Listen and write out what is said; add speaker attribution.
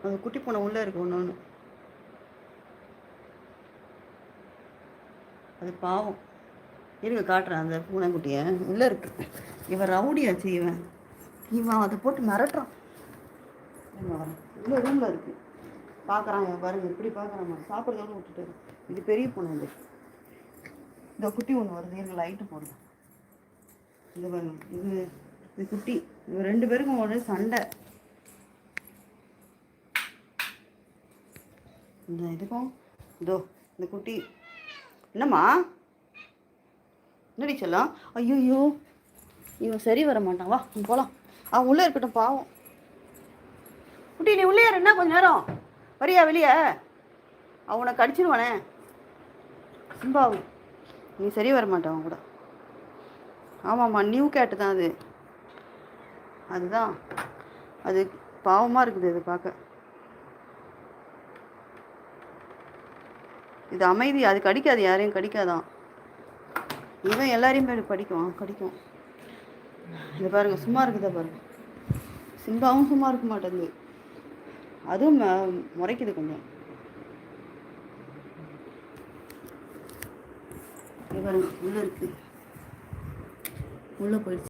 Speaker 1: அந்த குட்டி பூனை உள்ளே இருக்குது ஒன்று ஒன்று. அது பாவம். இருங்க காட்டுறேன் அந்த பூனைக்குட்டியை. உள்ளே இருக்கு. இவன் ரவுடியாச்சு. இவன் அதை போட்டு மிரட்டுறான். உள்ளே ரூமில் இருக்குது. பார்க்குறான் இவன் பாருங்க எப்படி பார்க்குறான். சாப்பிட்றதோடு விட்டுட்டு. இது பெரிய பூனை. இந்த குட்டி ஒன்று வருது. இருங்க லைட்டு போடுது. இது பாருங்க. இது குட்டி. இது 2 பேருக்கும் ஒரு சண்டை. இந்த இதுக்கும் இதோ இந்த குட்டி. என்னம்மா என்னடி சொல்லலாம்? ஐயோ இவன் சரி வர மாட்டான். வா போகலாம். அவன் உள்ளே இருக்கட்டும் பாவம். குட்டி நீ உள்ளே என்ன கொஞ்ச நேரம் வரியா வெளியே? அவனை கடிச்சிருவானே சிம்பாவும். நீ சரி வர மாட்டான் அவன் கூட. ஆமாம்மா நியூ கேட்டு தான் அது. அதுதான் அது பாவமாக இருக்குது அது பார்க்க. இது அமைதி. அது கடிக்காது, யாரையும் கடிக்காதான். இவன் எல்லாரையும் போய் கடிக்கும். இதை பாருங்க சும்மா இருக்குதா பாருங்க. சிம்பாவும் சும்மா இருக்க மாட்டேங்குது. அதுவும் முறைக்குது கொஞ்சம். இது பாருங்க உள்ளே இருக்கு. உள்ளே போயிடுச்சு.